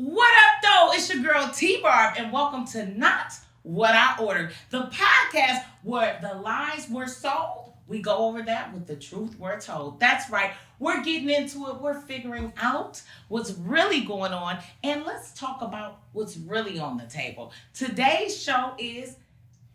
What up, though? It's your girl Barb, and welcome to Not What I Ordered, the podcast where the lies were sold. We go over that with the truth we're told. That's right. We're getting into it. We're figuring out what's really going on, and let's talk about what's really on the table. Today's show is,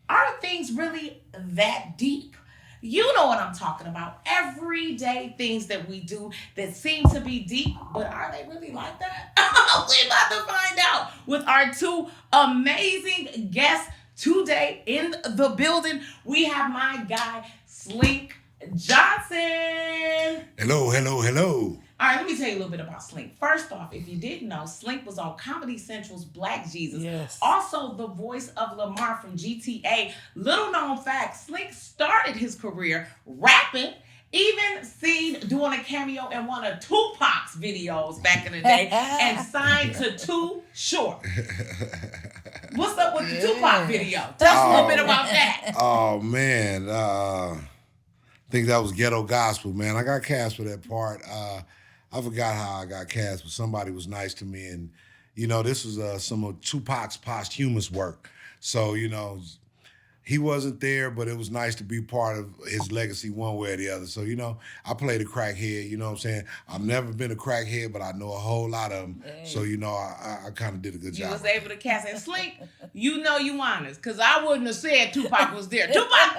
are things really that deep? You know what I'm talking about. Everyday things that we do that seem to be deep, but are they really like that? We're about to find out with our two amazing guests today in the building. We have my guy, Slink Johnson. Hello. All right, let me tell you a little bit about Slink. First off, if you didn't know, Slink was on Comedy Central's Black Jesus. Yes. Also, the voice of Lamar from GTA. Little known fact, Slink started his career rapping, even seen doing a cameo in one of Tupac's videos back in the day, and signed to Too Short. What's up with the Tupac video? Tell us a little bit about that. Oh, man. I think that was ghetto gospel, man. I got cast for that part. I forgot how I got cast, but somebody was nice to me. And, this was some of Tupac's posthumous work. So, he wasn't there, but it was nice to be part of his legacy one way or the other. So, I played a crackhead, you know what I'm saying? I've never been a crackhead, but I know a whole lot of them. Hey. So, I kind of did a good job. You was able to cast. And Slink, you honest, because I wouldn't have said Tupac was there. Tupac,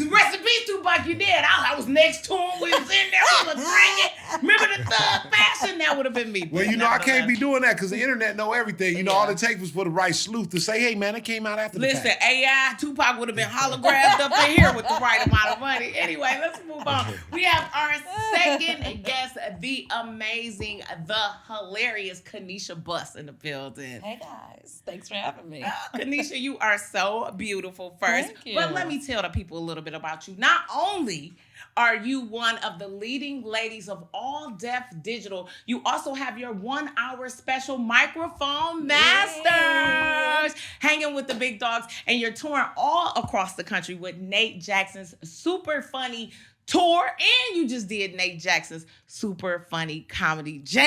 rest in peace, Tupac, you dead. I was next to him. We was in there. We was drinking. Remember the thug fashion? That would have been me. Well, I can't be doing that because the internet know everything. All it takes was for the right sleuth to say, hey, man, it came out after the fact. Listen, AI, Tupac would have been holographed up in here with the right amount of money. Anyway, let's move on. We have our second guest, the amazing, the hilarious Kanisha Bus in the building. Hey guys, thanks for having me. Kanisha, you are so beautiful first. Thank you. But let me tell the people a little bit about you. Not only are you one of the leading ladies of All Deaf Digital, you also have your 1 hour special Microphone Masters, hanging with the big dogs, and you're touring all across the country with Nate Jackson's Super Funny Tour, and you just did Nate Jackson's Super Funny Comedy Jam.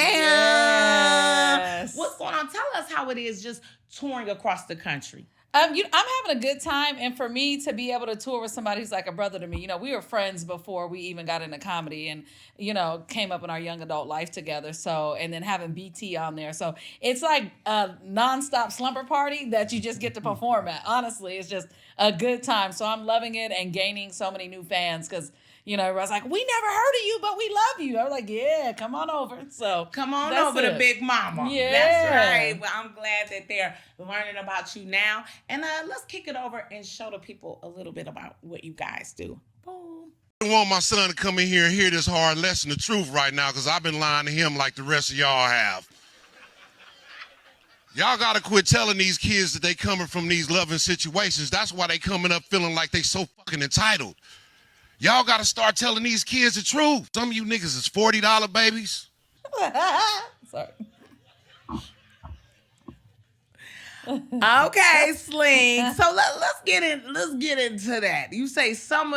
Yes. What's going on? Tell us how it is just touring across the country. I'm having a good time, and for me to be able to tour with somebody who's like a brother to me, we were friends before we even got into comedy, and came up in our young adult life together. So, and then having BT on there, so it's like a nonstop slumber party that you just get to perform at. Honestly, it's just a good time. So I'm loving it and gaining so many new fans because. Everybody's like, we never heard of you, but we love you. I was like, yeah, come on over. So come on over to Big Mama. Yeah. That's right. Well, I'm glad that they're learning about you now. And let's kick it over and show the people a little bit about what you guys do. Boom. I want my son to come in here and hear this hard lesson of truth right now because I've been lying to him like the rest of y'all have. Y'all got to quit telling these kids that they coming from these loving situations. That's why they coming up feeling like they so fucking entitled. Y'all got to start telling these kids the truth. Some of you niggas is $40 babies. Sorry. Okay, Slink. So let's get into that. You say some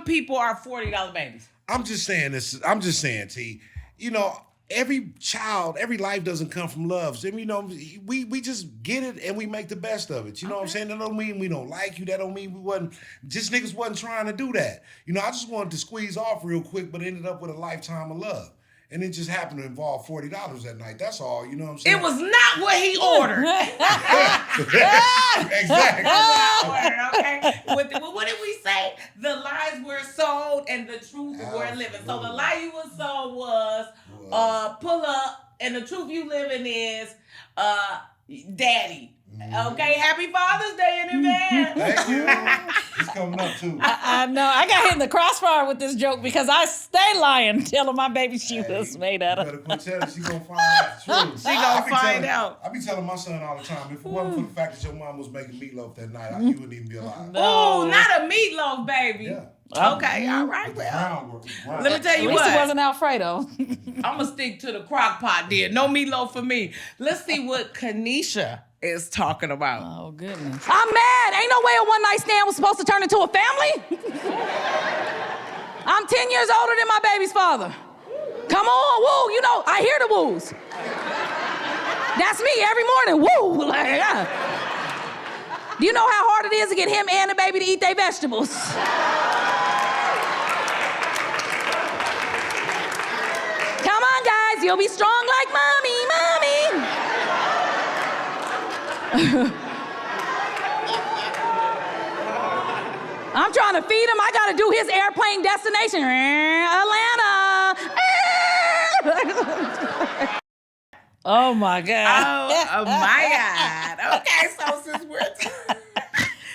people are $40 babies. I'm just saying, T. Every child, every life doesn't come from love. We just get it and we make the best of it. You know what I'm saying? That don't mean we don't like you. That don't mean niggas wasn't trying to do that. I just wanted to squeeze off real quick, but ended up with a lifetime of love. And it just happened to involve $40 that night. That's all, you know what I'm saying? It was not what he ordered. Exactly. That's what I ordered, okay? What did we say? The lies were sold and the truth were living. So the lie you was sold was pull up, and the truth you living is daddy. Okay, happy Father's Day in advance. Thank you. It's coming up too. I know. I got hit in the crossfire with this joke because I stay lying, telling my baby she was made out of. You better quit telling her. She gonna find out the truth. She gonna find out. I be telling my son all the time, if it wasn't for the fact that your mom was making meatloaf that night, you wouldn't even be alive. Oh, not a meatloaf, baby. Yeah. Okay, all right. Well, let me tell you At least what. it wasn't Alfredo. I'm going to stick to the crock pot then. No meatloaf for me. Let's see what Kanisha is talking about. Oh, goodness. I'm mad. Ain't no way a one-night stand was supposed to turn into a family. I'm 10 years older than my baby's father. Come on, woo. I hear the woos. That's me every morning. Woo! Like, do you know how hard it is to get him and the baby to eat their vegetables? Come on, guys. You'll be strong like mommy, mommy. I'm trying to feed him. I got to do his airplane destination. Atlanta. Oh my God. Oh my God. Okay, so since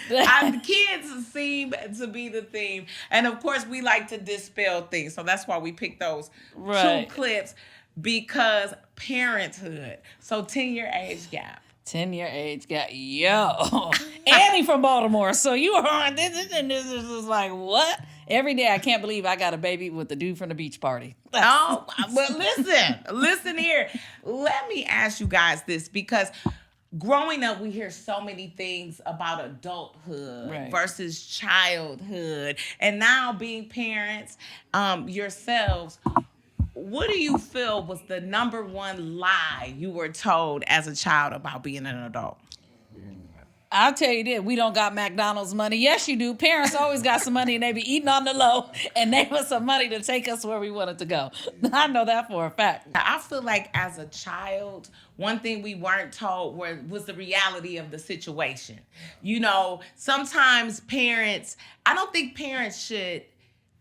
the kids seem to be the theme. And of course, we like to dispel things. So that's why we picked those Right. 2 clips, because parenthood. So 10-year age gap. 10-year age guy. Yo. Annie from Baltimore. So you are this is like, what? Every day I can't believe I got a baby with the dude from the beach party. Oh, well, listen here. Let me ask you guys this, because growing up, we hear so many things about adulthood versus childhood. And now being parents yourselves, what do you feel was the number one lie you were told as a child about being an adult? I'll tell you this, we don't got McDonald's money. Yes, you do. Parents always got some money and they be eating on the low, and they want some money to take us where we wanted to go. I know that for a fact. I feel like as a child, one thing we weren't told was the reality of the situation. You know, sometimes parents, I don't think parents should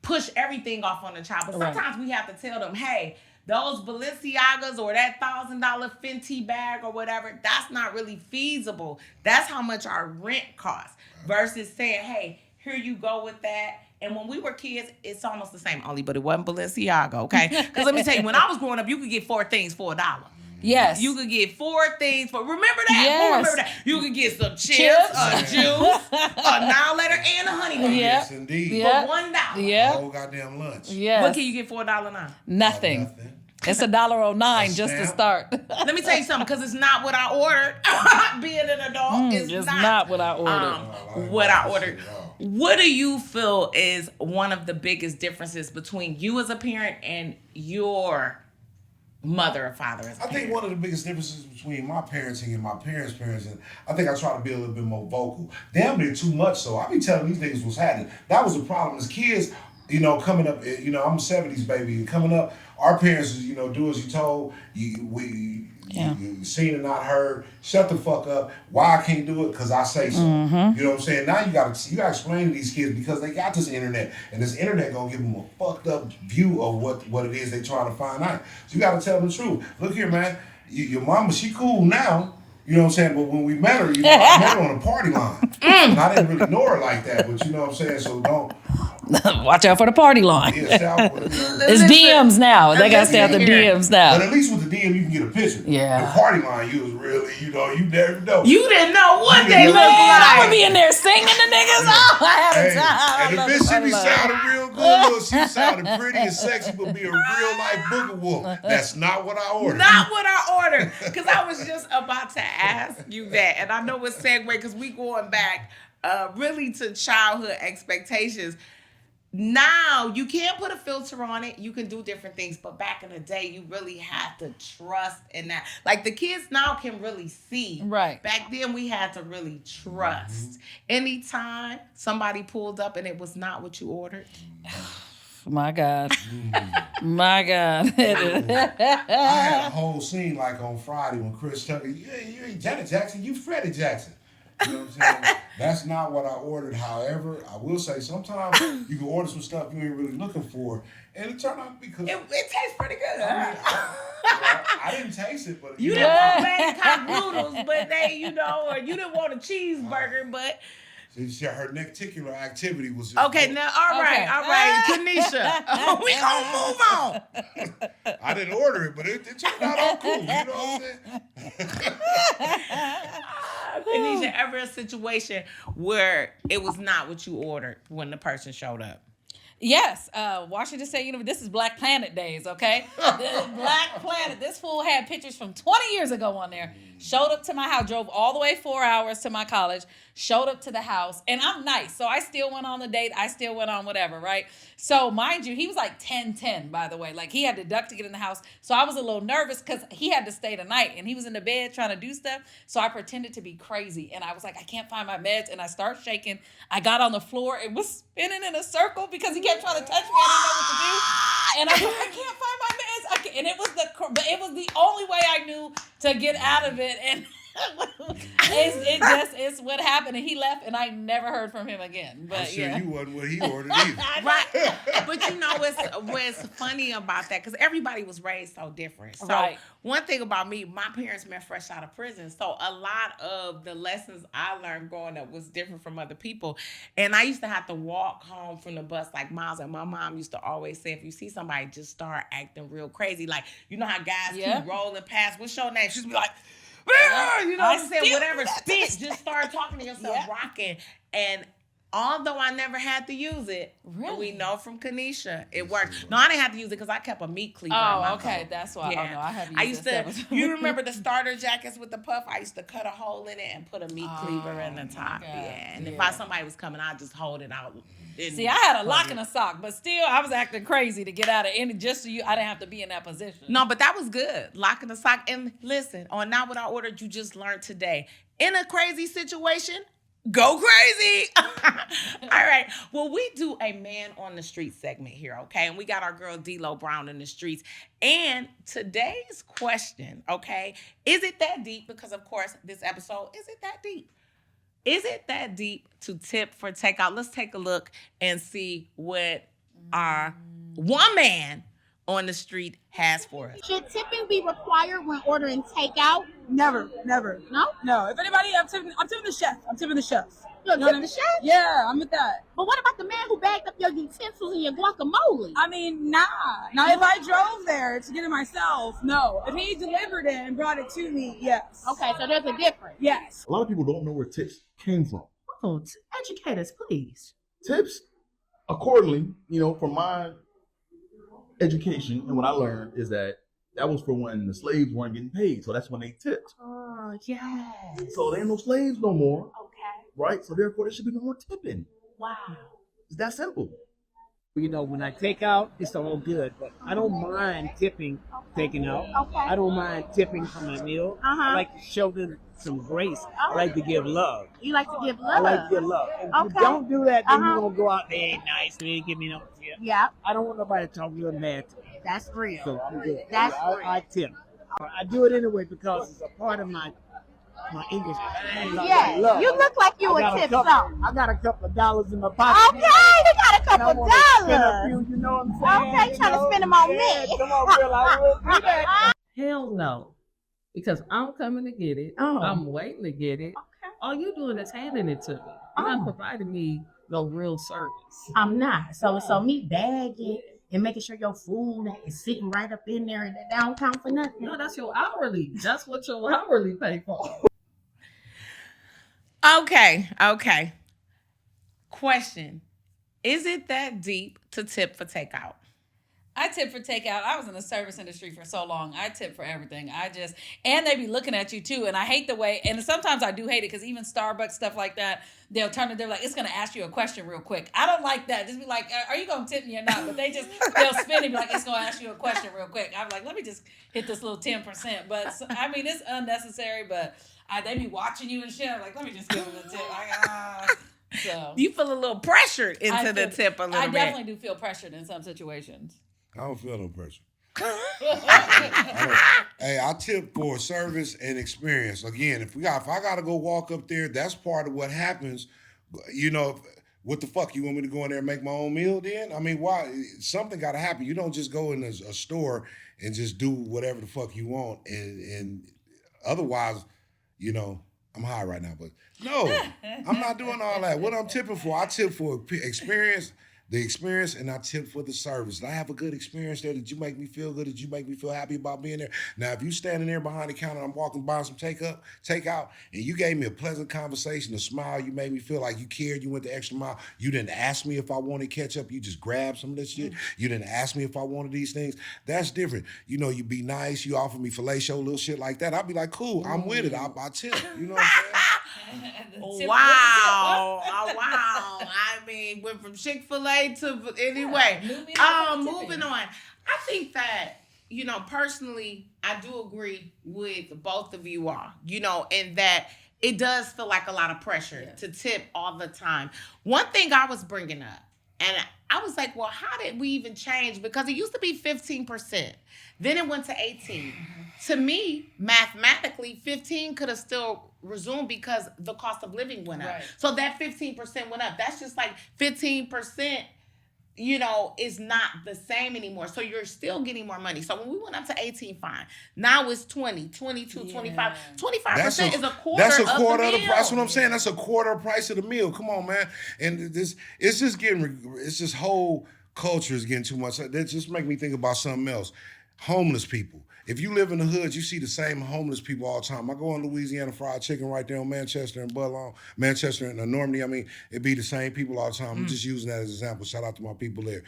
push everything off on the child, but sometimes we have to tell them, hey, those Balenciagas or that $1,000 Fenty bag or whatever, that's not really feasible. That's how much our rent costs. Versus saying, hey, here you go with that. And when we were kids, it's almost the same, only, but it wasn't Balenciaga, okay? Because let me tell you, when I was growing up, you could get 4 things for $1. Yes. You could get 4 things for, remember that? Yes. Remember that? You could get some chips, a juice, a now-later, and a honey bun. Yes, indeed. Yeah. For $1. Yeah. Whole goddamn lunch. Yes. What can you get for $1 now? Nothing. Nothing. It's $1.09 A just to stamp. start. Let me tell you something, because it's not what I ordered. Being an adult is It's not not what I ordered. what I ordered. What do you feel is one of the biggest differences between you as a parent and your mother or father as a I parent? think one of the biggest differences between my parenting and my parents' parenting, I think I try to be a little bit more vocal. Damn near too much so. I be telling these niggas what's happening. That was the problem as kids, you know, coming up, you know, I'm a 70s baby, and coming up, our parents is, you know, do as you told, you seen and not heard, shut the fuck up. Why I can't do it? Because I say so. Mm-hmm. You know what I'm saying? Now you gotta explain to these kids, because they got this internet, and this internet gonna give them a fucked up view of what it is they trying to find out. So you gotta tell them the truth. Look here, man, your mama, she cool now. You know what I'm saying? But when we met her, you know, I met her on a party line. And I didn't really know her like that, but you know what I'm saying? So don't. Watch out for the party line. Yeah, stay out with it, you know. It's DMs now. They got to stay out the DMs But now. at least with the DM, you can get a picture. Yeah. The party line, you was really, you know, you never know. You didn't know what You they didn't looked know. Man, I would like. be in there singing the niggas. Oh, I had a Hey, time. and the bitch, she be sounding real good. Look, she sounded pretty and sexy, but be a real life booger wolf. That's not what I ordered. Not what I ordered. Because I was just about to ask you that. And I know it's segue because we going back really to childhood expectations. Now, you can't put a filter on it. You can do different things. But back in the day, you really had to trust in that. Like, the kids now can really see. Right. Back then, we had to really trust. Anytime somebody pulled up and it was not what you ordered. My God. My God. I had a whole scene like on Friday when Chris told me, you ain't Janet Jackson, you Freddie Jackson. You know what I'm saying? That's not what I ordered. However, I will say sometimes you can order some stuff you ain't really looking for, and it turned out because It tastes pretty good. I didn't taste it, but You didn't want Bangkok noodles, but they, you know, or you didn't want a cheeseburger, but her particular activity was just okay. Now, all right, Kanisha, we gonna move on. I didn't order it, but it turned out all cool. You know what I'm saying? Kanisha, ever a situation where it was not what you ordered when the person showed up? Yes, Washington State University. This is Black Planet days, okay? Black Planet. This fool had pictures from 20 years ago on there. Showed up to my house, drove all the way 4 hours to my college, showed up to the house, and I'm nice. So I still went on the date. I still went on whatever, right? So mind you, he was like 10-10, by the way. Like he had to duck to get in the house. So I was a little nervous because he had to stay the night and he was in the bed trying to do stuff. So I pretended to be crazy. And I was like, I can't find my meds. And I start shaking. I got on the floor and was spinning in a circle because he kept trying to touch me. I didn't know what to do. And I was like, I can't find my meds. And it was the only way I knew to get out of it. And it's what happened. And he left and I never heard from him again. But I'm sure yeah. you wasn't what he ordered either. Right. But you know what's funny about that? Because everybody was raised so different. So Right. one thing about me, my parents met fresh out of prison. So a lot of the lessons I learned growing up was different from other people. And I used to have to walk home from the bus like miles. And my mom used to always say, if you see somebody just start acting real crazy, like, you know how guys keep rolling past, what's your name? She'd be like, you know what I'm saying? Whatever, spit, just start talking to yourself, rocking. And although I never had to use it, we know from Kanisha, it worked. No, I didn't have to use it because I kept a meat cleaver in my okay. phone. That's why. Yeah. Oh, no, I have used I used this to, you remember the starter jackets with the puff? I used to cut a hole in it and put a meat cleaver in the top. God. Yeah. And if somebody was coming, I'd just hold it out. See, I had a lock and a sock, but still, I was acting crazy to get out of it. Just so I didn't have to be in that position. No, but that was good. Lock in the sock. And listen, on Not What I Ordered, you just learned today. In a crazy situation, go crazy. All right. Well, we do a man on the street segment here, okay? And we got our girl D-Lo Brown in the streets. And today's question, okay, is it that deep? Because, of course, this episode, is it that deep? Is it that deep to tip for takeout? Let's take a look and see what our one man on the street has for us. Should tipping be required when ordering takeout? Never. No? No. If anybody, I'm tipping the chef. You'll tip the chef? Yeah, I'm with that. But what about the man who bagged up your utensils and your guacamole? I mean, nah. Now, if I drove there to get it myself, no. If he delivered it and brought it to me, yes. Okay, so there's a difference. Yes. A lot of people don't know where tips came from. Oh, educate us, please. Tips, accordingly, from my education and what I learned is that was for when the slaves weren't getting paid. So that's when they tipped. Oh, yes. So there ain't no slaves no more. Okay. Right? So therefore there should be no more tipping. Wow. It's that simple. When I take out, it's all good, but I don't mind tipping, taking out. Okay. I don't mind tipping from a meal. I like to show them some grace. I like to give love. You like to give I love? like to give love. If you don't do that, then you're going to go out there, ain't nice, they ain't give me no tip. Yeah, I don't want nobody to talk real bad to me. that's real. So I'm good. That's I tip. I do it anyway because it's a part of my English. Yeah, Love. you look like you would tip some. I got a couple of dollars in my pocket. Okay, you got a couple And I wanna spend a dollars. few, you know what I'm saying? Okay, you trying to spend them on Yeah, me. come on, girl, I will do that. Hell no. Because I'm coming to get it. Oh. I'm waiting to get it. Okay. All you doing is handing it to me. You're not providing me no real service. I'm not. So me bagging and making sure your food is sitting right up in there and that don't count for nothing. No, that's your hourly. That's what your hourly pay for. Okay. Question. Is it that deep to tip for takeout? I tip for takeout. I was in the service industry for so long. I tip for everything. And they be looking at you too. And I hate the way, and sometimes I do hate it because even Starbucks, stuff like that, they're like, it's going to ask you a question real quick. I don't like that. Just be like, are you going to tip me or not? But they'll spin it and be like, it's going to ask you a question real quick. I'm like, let me just hit this little 10%. But I mean, it's unnecessary, but they be watching you and shit. I'm like, let me just give them a tip. So You feel a little pressured into the tip a little I bit. definitely do feel pressured in some situations. I don't feel no pressure. Hey, I tip for service and experience. Again, if I gotta go walk up there, that's part of what happens. What the fuck? You want me to go in there and make my own meal then? I mean, why? Something gotta happen. You don't just go in a store and just do whatever the fuck you want. And otherwise, I'm high right now, but no, I'm not doing all that. What I'm tipping for, I tip for experience. the experience, and I tip for the service. Did I have a good experience there? Did you make me feel good? Did you make me feel happy about being there? Now, if you standing there behind the counter, I'm walking by some takeout, and you gave me a pleasant conversation, a smile, you made me feel like you cared, you went the extra mile. You didn't ask me if I wanted ketchup, you just grabbed some of this shit. You didn't ask me if I wanted these things. That's different. You know, you be nice, you offer me fellatio, little shit like that. I'll be like, cool, I'm with it. I tip. You know what I'm saying? Wow. Oh, wow. I mean, went from Chick-fil-A to anyway. Moving on. I think that, you know, personally, I do agree with both of you all, you know, in that it does feel like a lot of pressure to tip all the time. One thing I was bringing up, and I was like, well, how did we even change? Because it used to be 15%. Then it went to 18. To me, mathematically, 15 could have still resumed because the cost of living went up. Right. So that 15% went up. That's just like 15%, you know, is not the same anymore. So you're still getting more money. So when we went up to 18, fine. Now it's 20, 22, 25. 25% is a quarter of the meal. That's what I'm saying. That's a quarter of the price of the meal. Come on, man. And it's just whole culture is getting too much. That just make me think about something else. Homeless people. If you live in the hood, you see the same homeless people all the time. I go in Louisiana Fried Chicken right there on Manchester and Manchester and Normandy. I mean, it be the same people all the time. I'm just using that as an example. Shout out to my people there.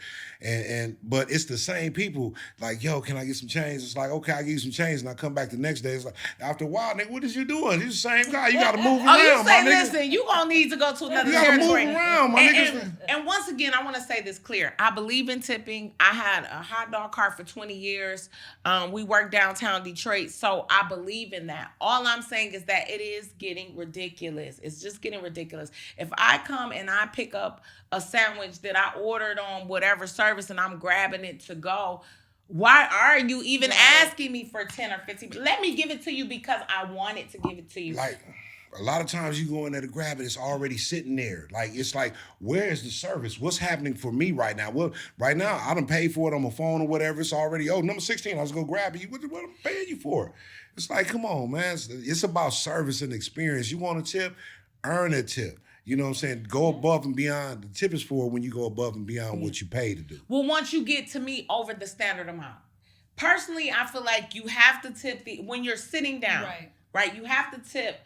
But it's the same people. Like, yo, can I get some change? It's like, okay, I give you some change, and I come back the next day. It's like, after a while, nigga, what is you doing? You're the same guy. You got to move around, you say, my nigga. listen, you gonna need to go to another territory. You gotta move around, my niggas. And once again, I want to say this clear. I believe in tipping. I had a hot dog cart for 20 years. We worked downtown Detroit. So I believe in that. All I'm saying is that it is getting ridiculous. It's just getting ridiculous. If I come and I pick up a sandwich that I ordered on whatever service and I'm grabbing it to go, why are you even asking me for 10 or 15? Let me give it to you because I wanted to give it to you. Like, a lot of times you go in there to grab it, it's already sitting there. Like, it's like, where is the service? What's happening for me right now? Well, right now, I done paid for it on my phone or whatever. It's already, number 16, I was going to grab it. What am I paying you for? It's like, come on, man. It's about service and experience. You want a tip? Earn a tip. You know what I'm saying? Go above and beyond. The tip is for when you go above and beyond what you pay to do. Well, once you get to me over the standard amount. Personally, I feel like you have to tip when you're sitting down. Right? You have to tip.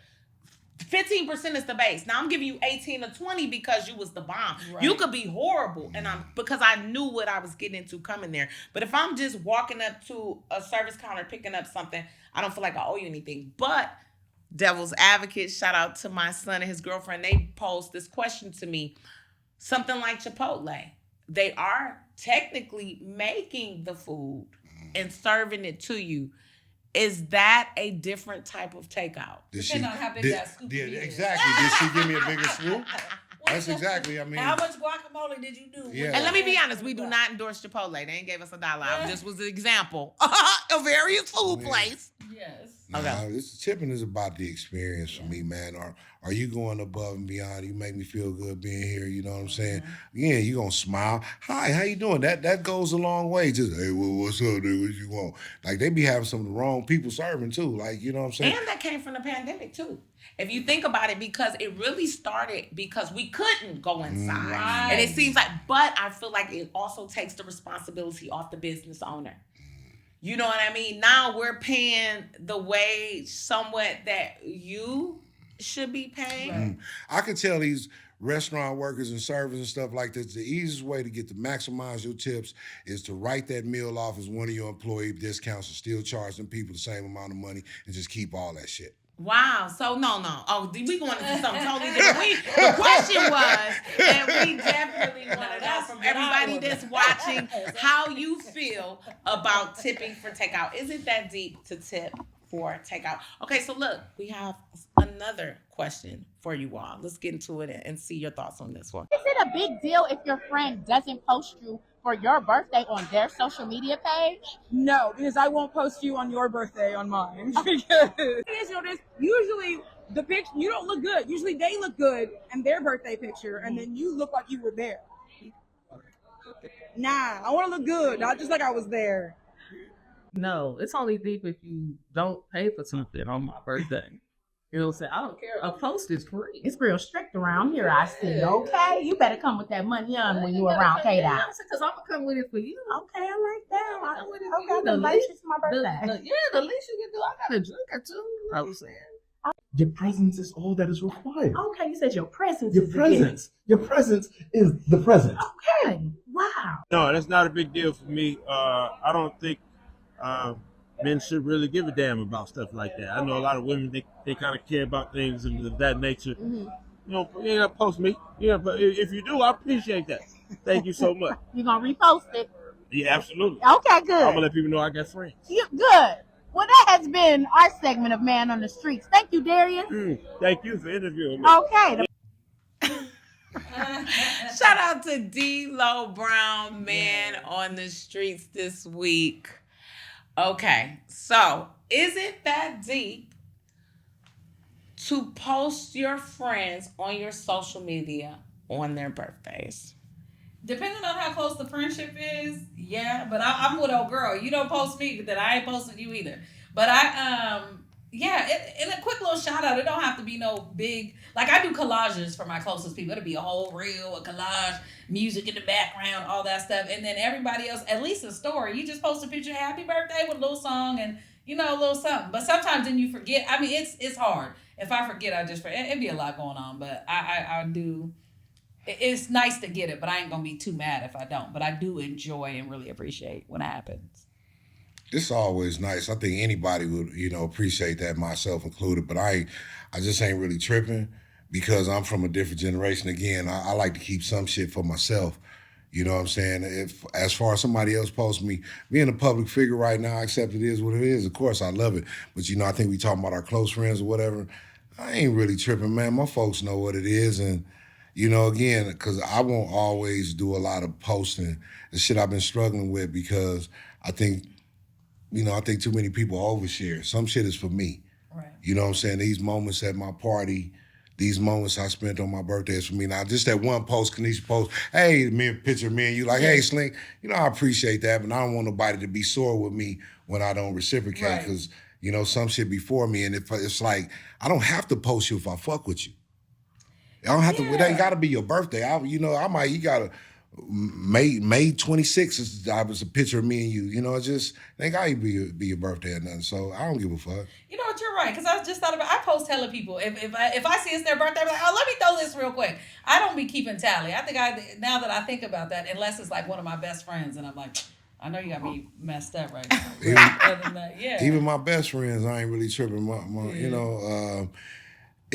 15% is the base. Now I'm giving you 18 to 20 because you was the bomb. Right. You could be horrible, and because I knew what I was getting into coming there. But if I'm just walking up to a service counter picking up something, I don't feel like I owe you anything. But devil's advocate, shout out to my son and his girlfriend. They posed this question to me. Something like Chipotle. They are technically making the food and serving it to you. Is that a different type of takeout? Depending on how big that scoop is. Exactly. Did she give me a bigger scoop? That's exactly, I mean. How much guacamole did you do? Yeah. And let me be honest, we do not endorse Chipotle. They ain't gave us $1. I just was an example. A various food place. Yes. This tipping is about the experience for me, man. Are you going above and beyond? You make me feel good being here. You know what I'm saying? Yeah, you gonna smile. Hi, how you doing? That goes a long way. Just, hey, what's up, dude? What you want? Like, they be having some of the wrong people serving too. Like, you know what I'm saying? And that came from the pandemic too. If you think about it, because it really started because we couldn't go inside. Right. And it seems like, but I feel like it also takes the responsibility off the business owner. You know what I mean? Now we're paying the wage somewhat that you should be paying. Right. I could tell these restaurant workers and servers and stuff like this, the easiest way to get to maximize your tips is to write that meal off as one of your employee discounts and still charge them people the same amount of money and just keep all that shit. Wow. So no. Oh, we going into something totally different. The question was, and we definitely want to know from everybody that's watching how you feel about tipping for takeout. Is it that deep to tip for takeout? Okay, so look, we have another question for you all. Let's get into it and see your thoughts on this one. Is it a big deal if your friend doesn't post you for your birthday on their social media page? No, because I won't post you on your birthday on mine. Because usually the picture, you don't look good. Usually they look good in their birthday picture, and then you look like you were there. Nah, I want to look good, not just like I was there. No, it's only deep if you don't pay for something on my birthday. You know what I'm saying? I don't care. A post is free. It's real strict around here, I see. Okay, you better come with that money on when you around K-Dot. Because I'm going to come with it for you. Okay, I like that. I'm with it Okay, for you. the least it's my birthday. The least you can do, I got a drink or two. I was saying. Your presence is all that is required. Okay, you said your presence Your is presence. Your presence is the presence. Okay, wow. No, that's not a big deal for me. I don't think men should really give a damn about stuff like that. I know a lot of women, they kind of care about things of that nature. Mm-hmm. You know, you ain't gotta post me. Yeah, but if you do, I appreciate that. Thank you so much. You gonna repost it? Yeah, absolutely. Okay, good. I'm gonna let people know I got friends. Yeah, good. Well, that has been our segment of Man on the Streets. Thank you, Darius. Thank you for interviewing me. Okay. Shout out to D-Lo Brown, Man on the Streets this week. Okay, so is it that deep to post your friends on your social media on their birthdays? Depending on how close the friendship is, yeah. But I'm with old girl. You don't post me, then I ain't posting you either. But in a quick little shout out, it don't have to be no big. Like I do collages for my closest people. It'll be a whole reel, a collage, music in the background, all that stuff, and then everybody else, at least a story. You just post a picture, happy birthday with a little song and a little something. But sometimes then you forget. I mean, it's hard. If I forget, I just forget. It'd be a lot going on, but I do. It's nice to get it, but I ain't gonna be too mad if I don't. But I do enjoy and really appreciate when it happens. It's always nice. I think anybody would, appreciate that, myself included. But I just ain't really tripping because I'm from a different generation. Again, I like to keep some shit for myself. You know what I'm saying? If as far as somebody else posts me, being a public figure right now, I accept it is what it is. Of course, I love it. But I think we talking about our close friends or whatever. I ain't really tripping, man. My folks know what it is, and again, because I won't always do a lot of posting. The shit I've been struggling with because I think too many people overshare. Some shit is for me. Right. You know what I'm saying? These moments at my party, these moments I spent on my birthday is for me. Now, just that one post, Kanisha post, hey, picture of me and you, like, hey, Slink, I appreciate that, but I don't want nobody to be sore with me when I don't reciprocate because, some shit before me. And it's like, I don't have to post you if I fuck with you. I don't have to. It ain't got to be your birthday. You got to. May 26th is a picture of me and you. It ain't got to be your birthday or nothing. So I don't give a fuck. You know what? You're right. Because I just thought about. I post hella people. If I see it's their birthday, I'm like, oh, let me throw this real quick. I don't be keeping tally. I think now that I think about that, unless it's like one of my best friends, and I'm like, I know you got me messed up right now. Other than that, yeah. Even my best friends, I ain't really tripping.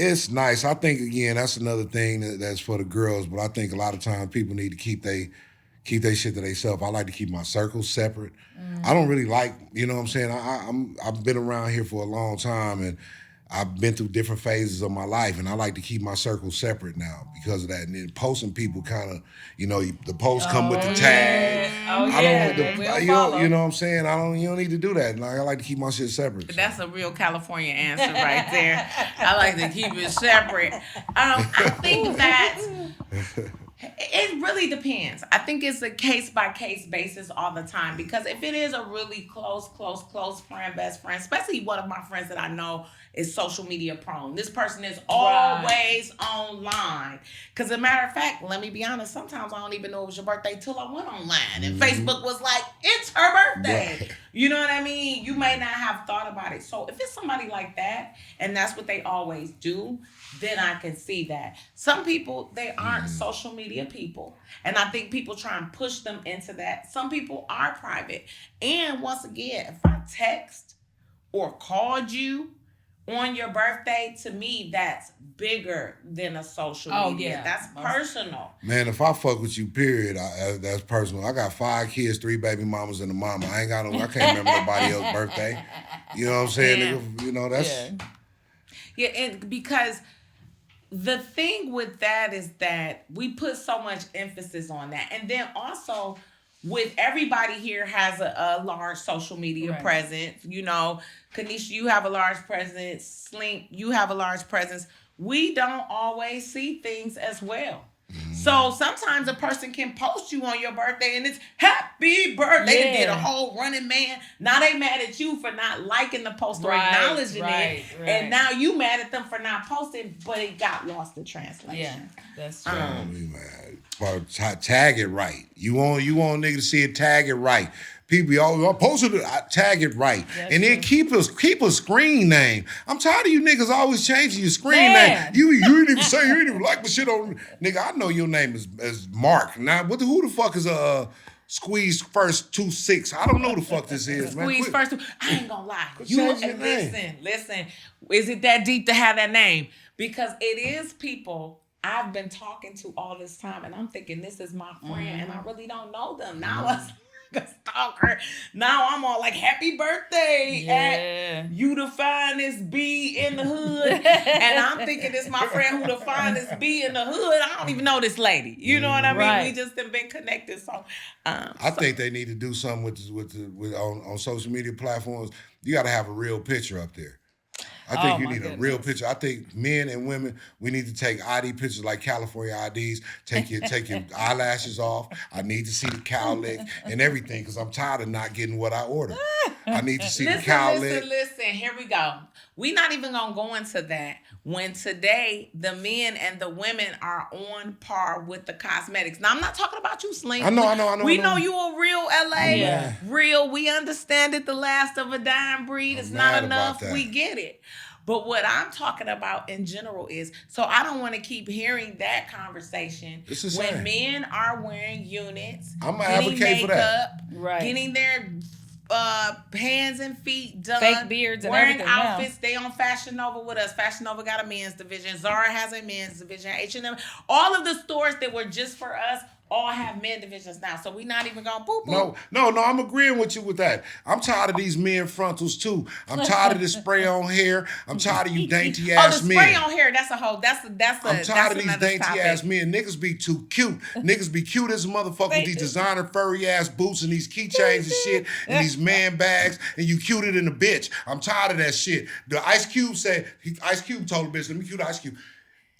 It's nice. I think, again, that's another thing that's for the girls, but I think a lot of times people need to keep they shit to themselves. I like to keep my circles separate. I don't really like, you know what I'm saying? I've been around here for a long time, and I've been through different phases of my life, and I like to keep my circles separate now because of that. And then posting people kind of, the posts come with the tag. You know what I'm saying? You don't need to do that. Like, I like to keep my shit separate. That's a real California answer right there. I like to keep it separate. I think that it really depends. I think it's a case-by-case basis all the time because if it is a really close friend, best friend, especially one of my friends that I know is social media prone. This person is always online. Because as a matter of fact, let me be honest, sometimes I don't even know it was your birthday till I went online. And Facebook was like, it's her birthday. Right. You know what I mean? You may not have thought about it. So if it's somebody like that, and that's what they always do, then I can see that. Some people, they aren't social media people. And I think people try and push them into that. Some people are private. And once again, if I text or called you on your birthday, to me, that's bigger than a social media. Yeah. That's personal. Man, if I fuck with you, period, that's personal. I got 5 kids, 3 baby mamas, and a mama. I can't remember nobody else's birthday. You know what I'm saying? Yeah. That's... Yeah, and because the thing with that is that we put so much emphasis on that. And then also, with everybody here has a large social media presence. Kanisha, you have a large presence. Slink, you have a large presence. We don't always see things as well. So So sometimes a person can post you on your birthday and it's happy birthday. They did a whole running man. Now they mad at you for not liking the post or acknowledging it. And now you mad at them for not posting, but it got lost in translation. Yeah, that's true. But tag it right. You want nigga to see it, tag it right. People all posted it, tag it right. That's and then keep a screen name. I'm tired of you niggas always changing your screen name. You ain't even say, you ain't even like the shit on nigga. I know your name is Mark. Now who the fuck is Squeeze First 26? I don't know the fuck this is, man. Squeeze First 2. I ain't gonna lie. Listen. Is it that deep to have that name? Because it is people I've been talking to all this time, and I'm thinking this is my friend, and I really don't know them. Now I a stalker. Now I'm all like, happy birthday at you the finest bee in the hood. And I'm thinking it's my friend who the finest bee in the hood. I don't even know this lady. You know what I mean? We just have been connected. So I think they need to do something with on social media platforms. You got to have a real picture up there. I think you need a real picture. I think men and women, we need to take ID pictures like California IDs. Take your eyelashes off. I need to see the cow lick and everything because I'm tired of not getting what I ordered. I need to see the cow lick. Listen, here we go. We're not even going to go into that when today the men and the women are on par with the cosmetics. Now, I'm not talking about you, Slink. I know. We know you a real LA. Real. We understand it. The last of a dying breed is not enough. We get it. But what I'm talking about in general is, so I don't want to keep hearing that conversation when men are wearing units, getting makeup, getting their hands and feet done, fake beards and wearing everything outfits. They on Fashion Nova with us. Fashion Nova got a men's division. Zara has a men's division. H&M, all of the stores that were just for us all have men divisions now. So we not even gonna boop. No, I'm agreeing with you with that. I'm tired of these men frontals too. I'm tired of this spray on hair. I'm tired of you dainty ass men. Oh, the spray on hair, that's a whole, I'm tired of these dainty ass men. Niggas be too cute. Niggas be cute as a motherfucker with these designer furry ass boots and these keychains and shit and these man bags and you cuter than a bitch. I'm tired of that shit. The Ice Cube told a bitch, let me cute Ice Cube.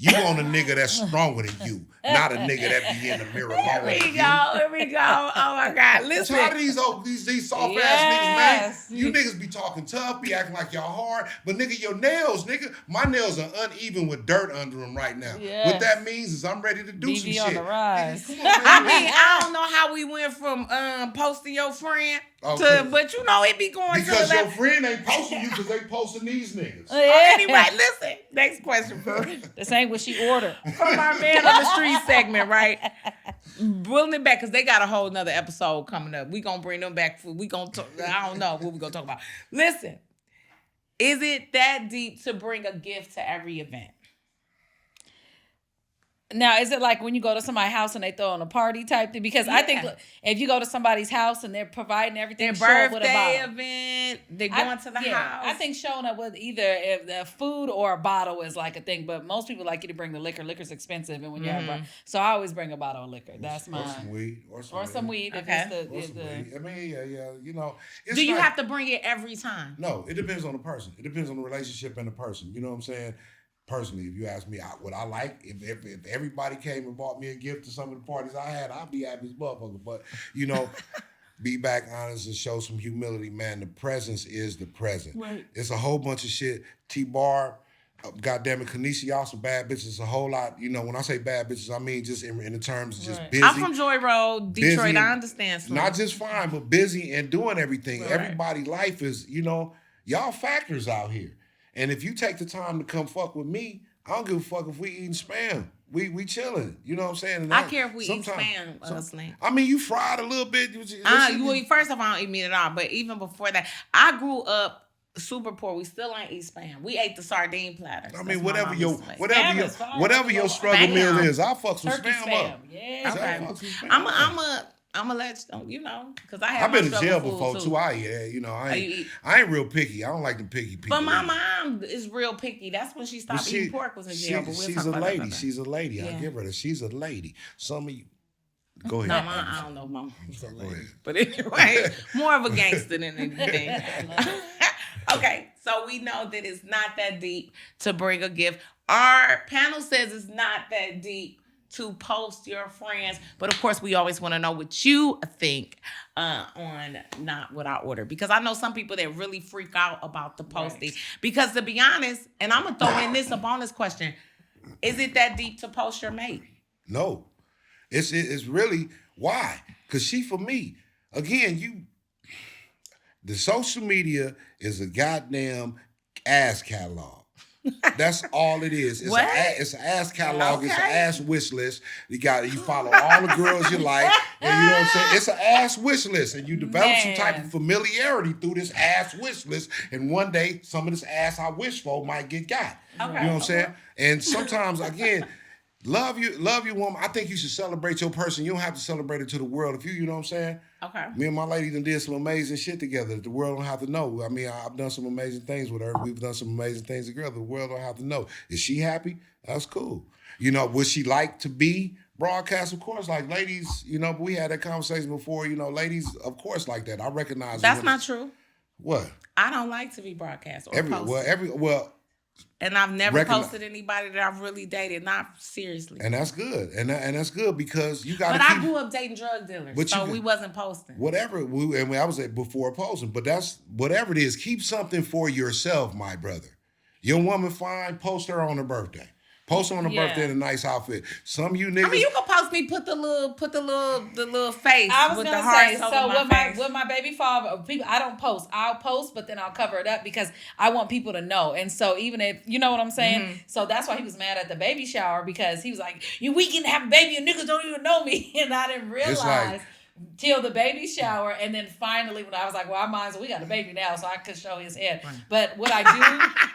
You want a nigga that's stronger than you, not a nigga that be in the mirror longer than you. Here we go. Oh my God. Listen. I'm tired of these soft ass niggas, man. You niggas be talking tough, be acting like y'all hard, but nigga, your nails, nigga, my nails are uneven with dirt under them right now. What that means is I'm ready to do some shit. On the rise. I don't know how we went from posting your friend to, but you know it be going because your friend ain't posting you because they posting these niggas. Anyway, listen. Next question, bro. This ain't what she ordered. From our man on the street segment, right? Bring it back because they got a whole nother episode coming up. We gonna bring them back. I don't know what we gonna talk about. Listen, is it that deep to bring a gift to every event? Now, is it like when you go to somebody's house and they throw on a party type thing? Because I think if you go to somebody's house and they're providing everything, their birthday event, they're going to the house. I think showing up with either if the food or a bottle is like a thing. But most people like you to bring the liquor. Liquor's expensive, and when you have so I always bring a bottle of liquor. That's mine. Or some weed. Or some weed. Okay. I mean, yeah. You know. Do you have to bring it every time? No, it depends on the person. It depends on the relationship and the person. You know what I'm saying? Personally, if you ask me what I like, if everybody came and bought me a gift to some of the parties I had, I'd be happy as motherfucker. But, you know, be back honest and show some humility, man. The presence is the present. Right. It's a whole bunch of shit. Barb, goddamn it, Kanisha, y'all some bad bitches. It's a whole lot. You know, when I say bad bitches, I mean just in the terms of just busy. I'm from Joy Road, Detroit. I understand. Slink. Not just fine, but busy and doing everything. Right. Everybody's life is, you know, y'all factors out here. And if you take the time to come fuck with me, I don't give a fuck if we eating Spam. We chilling. You know what I'm saying? And I care if we eat Spam, Slink. I mean, you fried a little bit. First of all, I don't eat meat at all. But even before that, I grew up super poor. We still ain't eat Spam. We ate the sardine platters. I mean, whatever your struggle meal is, I'll fuck some Spam up. Yeah. Okay. I'm gonna let you know, because I've been in jail before too. I ain't real picky. I don't like them picky people. But my mom is real picky. That's when she stopped eating pork, was in jail. But she's a lady. She's a lady. Yeah. I give her that. She's a lady. Some of you. Go ahead. No, I don't know, Mom. But anyway, more of a gangster than anything. Okay, so we know that it's not that deep to bring a gift. Our panel says it's not that deep to post your friends, but of course we always want to know what you think on Not What I Order, because I know some people that really freak out about the posting. Right. Because to be honest, and I'm gonna throw in this a bonus question: is it that deep to post your mate? No, it's really why? Because she for me. Again, the social media is a goddamn ass catalog. That's all it is. It's an ass catalog. Okay. It's an ass wish list. You follow all the girls you like, and you know what I'm saying. It's an ass wish list, and you develop some type of familiarity through this ass wish list. And one day, some of this ass I wish for might get got. Okay. You know what I'm saying? And sometimes, again. Love your woman. I think you should celebrate your person. You don't have to celebrate it to the world. If you know what I'm saying? Okay. Me and my lady done did some amazing shit together. The world don't have to know. I mean, I've done some amazing things with her. We've done some amazing things together. The world don't have to know. Is she happy? That's cool. You know, would she like to be broadcast? Of course, like ladies, you know, we had that conversation before, you know, ladies, of course, like that. I recognize that's not true. What? I don't like to be broadcast or posted. And I've never posted anybody that I've really dated, not seriously. And that's good. And that's good because you got to. But I grew up dating drug dealers, so we wasn't posting. Whatever. I was before posting, but that's whatever it is. Keep something for yourself, my brother. Your woman fine, post her on her birthday. Post on her birthday in a nice outfit. Some of you niggas. I mean, you can post me, put the little face. I was with gonna the heart say, so with my baby father, people, I don't post. I'll post, but then I'll cover it up because I want people to know. And so even if you know what I'm saying, so that's why he was mad at the baby shower, because he was like, we can have a baby and niggas don't even know me, and I didn't realize. Till the baby shower, and then finally when I was like, well, I might as well, we got a baby now, so I could show his head. Right. But what I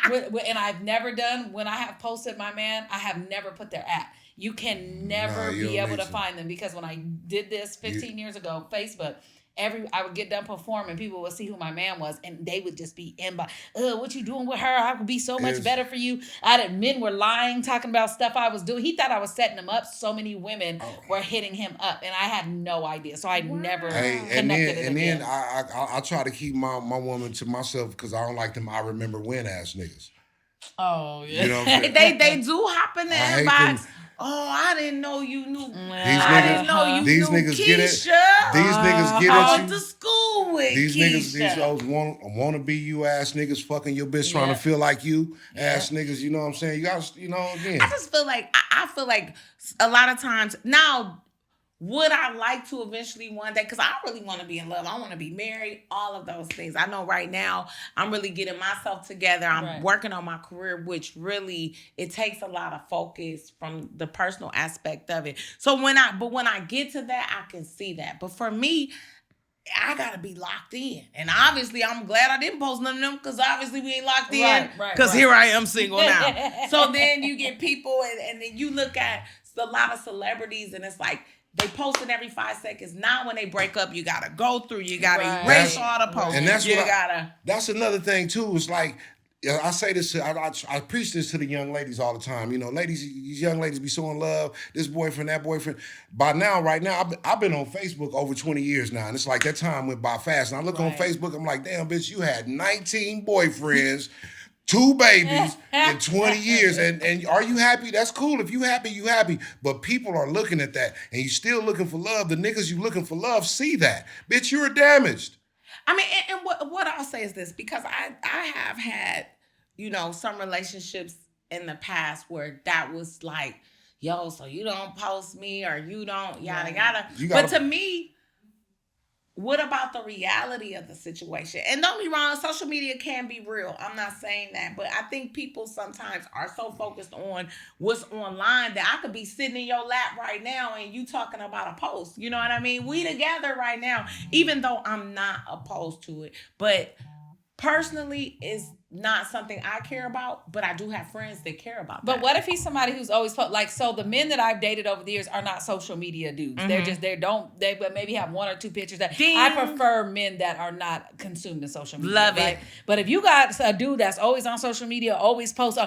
do, and I've never done, when I have posted my man, I have never put their at. You can never be able to find them, because when I did this 15 years ago, Facebook, I would get done performing, people would see who my man was, and they would just be inbox. What you doing with her? I would be so much better for you. Men were lying, talking about stuff I was doing. He thought I was setting him up. So many women were hitting him up, and I had no idea. So I never connected it again. And then I try to keep my woman to myself, because I don't like them I remember when ass niggas. Oh yeah, you know what I'm saying? they do hop in the inbox. Oh, I didn't know you knew. I didn't know you knew niggas Keisha. Get it. These niggas get I it. went to school with these Keisha. Niggas want to be you ass niggas fucking your bitch trying to feel like you ass niggas. You know what I'm saying? You got again. I just feel like I feel like a lot of times now. Would I like to eventually one day? Because I really want to be in love. I want to be married. All of those things. I know right now I'm really getting myself together. I'm working on my career, which really, it takes a lot of focus from the personal aspect of it. So when I get to that, I can see that. But for me, I gotta be locked in. And obviously I'm glad I didn't post none of them, because obviously we ain't locked in. Because here I am single now. So then you get people and then you look at a lot of celebrities, and it's like, they post it every 5 seconds. Now when they break up, you gotta go through. You gotta erase all the posts. And that's another thing too. It's like, I say this I preach this to the young ladies all the time. You know, ladies, these young ladies be so in love, this boyfriend, that boyfriend. Right now, I've been on Facebook over 20 years now, and it's like that time went by fast. And I look on Facebook, I'm like, damn, bitch, you had 19 boyfriends. 2 babies in 20 years. And are you happy? That's cool. If you happy, you happy. But people are looking at that, and you still looking for love. The niggas you looking for love see that. Bitch, you're damaged. I mean, and what I'll say is this, because I have had, some relationships in the past where that was like, yo, so you don't post me, or you don't yada yada. But to me, what about the reality of the situation? And don't be wrong, social media can be real. I'm not saying that. But I think people sometimes are so focused on what's online that I could be sitting in your lap right now and you talking about a post. You know what I mean? We together right now, even though I'm not opposed to it. But personally, it's not something I care about, but I do have friends that care about that. But what if he's somebody who's always so the men that I've dated over the years are not social media dudes. Mm-hmm. They maybe have 1 or 2 pictures that I prefer men that are not consumed in social media. Love right? it. But if you got a dude that's always on social media, always post,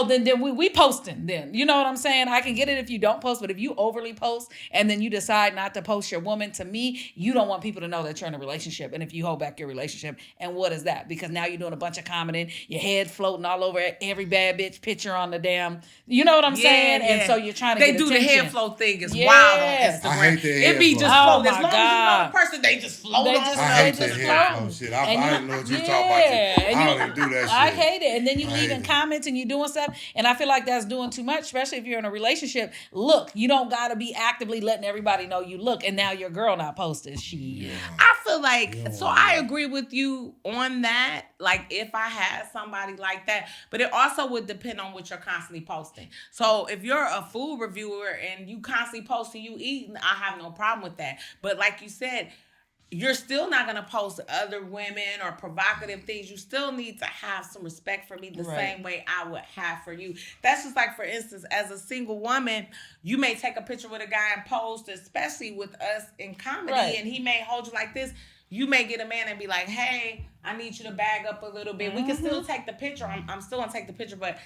then we posting then. You know what I'm saying? I can get it if you don't post, but if you overly post and then you decide not to post your woman, to me, you don't want people to know that you're in a relationship. And if you hold back your relationship, and what is that? Because now you're doing a bunch of commenting. your head floating all over every bad bitch picture on the damn, you know what I'm saying? And so you're trying to get do attention. the head float thing is wild on Instagram. I hate that It be head just float. float. As long as you know the person, they just float on. I hate that head float shit. I didn't know what you talking about. I don't even do that shit. I hate it. And then you leaving comments and you doing stuff. And I feel like that's doing too much, especially if you're in a relationship. Look, you don't got to be actively letting everybody know you look. And now your girl not posting. I feel like, so I agree with you on that. Like if I had somebody like that, but it also would depend on what you're constantly posting. So if you're a food reviewer and you constantly posting you eating, I have no problem with that. But like you said, you're still not going to post other women or provocative things. You still need to have some respect for me the same way I would have for you. That's just like, for instance, as a single woman, you may take a picture with a guy and post, especially with us in comedy, and he may hold you like this. You may get a man and be like, hey, I need you to bag up a little bit. We can still take the picture. I'm still going to take the picture, but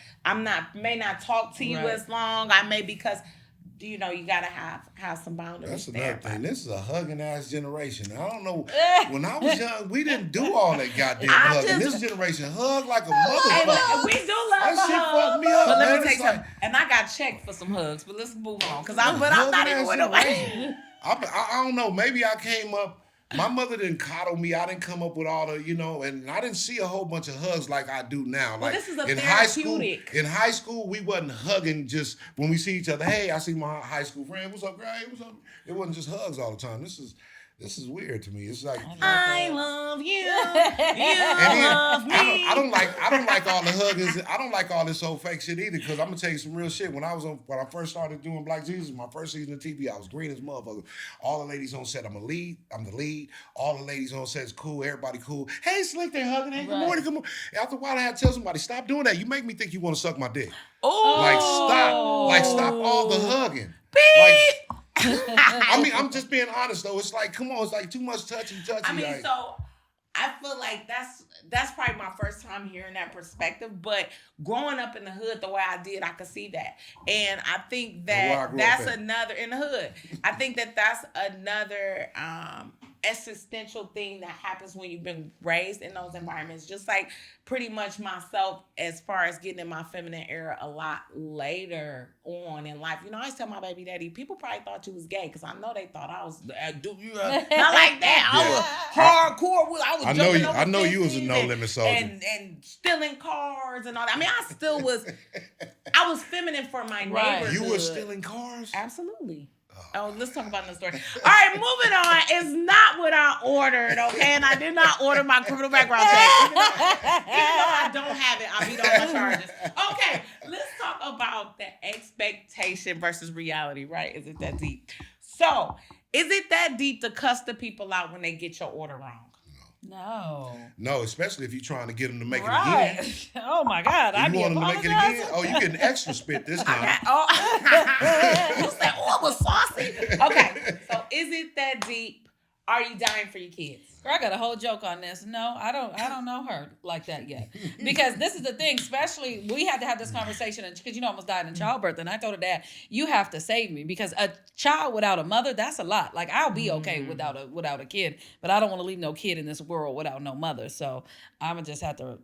may not talk to you as long. I may, because you gotta have some boundaries. That's another thing. This is a hugging ass generation. I don't know. When I was young, we didn't do all that goddamn hugging. This generation hug like a motherfucker. We do love that a shit hug. fucked me up. But let man. me tell you It's like, something. And I got checked for some hugs. But let's move on, I'm not even with nobody. I don't know. Maybe I came up. My mother didn't coddle me. I didn't come up with all the, and I didn't see a whole bunch of hugs like I do now. Well, like this is a in therapeutic. high school, we wasn't hugging just when we see each other. Hey, I see my high school friend. What's up, girl? Hey, what's up? It wasn't just hugs all the time. This is weird to me. It's like I love you. You love me. I don't like all the hugging. I don't like all this old fake shit either. Because I'm gonna tell you some real shit. When I first started doing Black Jesus, my first season of TV, I was green as a motherfucker. All the ladies on set, I'm the lead. All the ladies on set is cool. Everybody cool. Hey, Slink, they're hugging. Hey, good morning, good morning. After a while, I had to tell somebody, stop doing that. You make me think you want to suck my dick. Oh, stop all the hugging. I'm just being honest though. It's like, come on, it's like too much touchy. I mean, so I feel like that's probably my first time hearing that perspective. But growing up in the hood the way I did, I could see that, and I think that that's another in the hood. I think that that's another existential thing that happens when you've been raised in those environments. Just like pretty much myself, as far as getting in my feminine era a lot later on in life. I always tell my baby daddy, people probably thought you was gay because I know they thought I was not like that. I was hardcore. I was jumping over I know you was a fences no limit soldier and stealing cars and all that. I mean, I still was. I was feminine for my neighborhood. You were stealing cars? Absolutely. Oh, let's talk about another story. All right, moving on. It's not what I ordered, okay? And I did not order my criminal background check. Even though I don't have it, I beat all my charges. Okay, let's talk about the expectation versus reality, right? Is it that deep? So, is it that deep to cuss the people out when they get your order wrong? No, especially if you're trying to get them to make it again. Oh my God. You want them to make it again? Oh, you getting extra spit this time. You said, it was saucy. Okay, so is it that deep? Are you dying for your kids? Girl, I got a whole joke on this. No, I don't know her like that yet. Because this is the thing, especially we had to have this conversation because I almost died in childbirth. And I told her, Dad, you have to save me because a child without a mother, that's a lot. Like I'll be okay without a kid, but I don't want to leave no kid in this world without no mother. So I'm gonna just have to,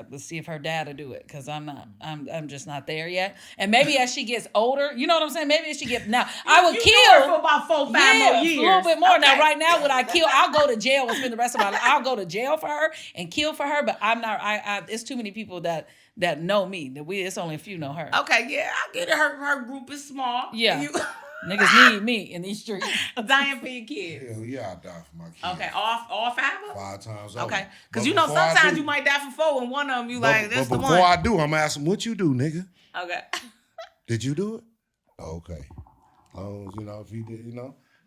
let's see if her dad will do it because I'm just not there yet. And maybe as she gets older, you know what I'm saying? Maybe as she gets I would kill for about 4-5 more years. A little bit more. Okay. Now, right now, would I kill? I'll go to jail and spend the rest of my life. I'll go to jail for her and kill for her, but I'm not. It's too many people that know me. It's only a few know her. Okay, yeah, I get it. Her group is small. Yeah. Niggas need me in these streets. Dying for your kids. Hell yeah, I die for my kids. Okay, all 5 of them? 5 times over. Okay, because sometimes you might die for 4 and one of them that's the one. Before I do, I'm asking, what you do, nigga? Okay. Did you do it? Okay. As long as, if you did,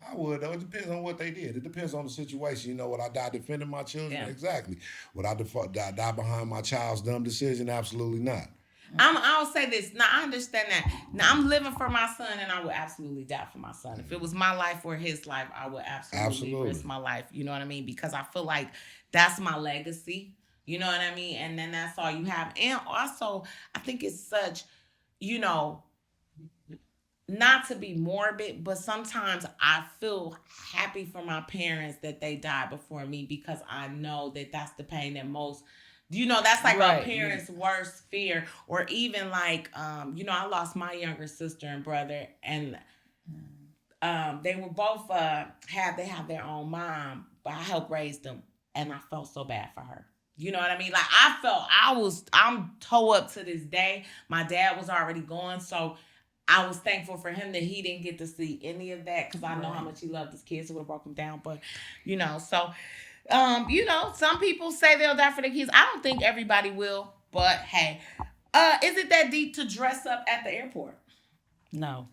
I would, though. It depends on what they did. It depends on the situation. Would I die defending my children? Yeah. Exactly. Would I die behind my child's dumb decision? Absolutely not. I'll say this. Now, I understand that. Now, I'm living for my son, and I would absolutely die for my son. If it was my life or his life, I would absolutely risk my life. You know what I mean? Because I feel like that's my legacy. You know what I mean? And then that's all you have. And also, I think it's such, not to be morbid, but sometimes I feel happy for my parents that they died before me because I know that that's the pain that most You know, that's like Right. a parent's worst fear. Or even like, you know, I lost my younger sister and brother, and they were both they have their own mom, but I helped raise them, and I felt so bad for her. You know what I mean? Like I'm toe up to this day. My dad was already gone, so I was thankful for him that he didn't get to see any of that, because I know how much he loved his kids. It would have broke him down, but you know, so you know, some people say they'll die for their kids. I don't think everybody will, but hey, is it that deep to dress up at the airport? No.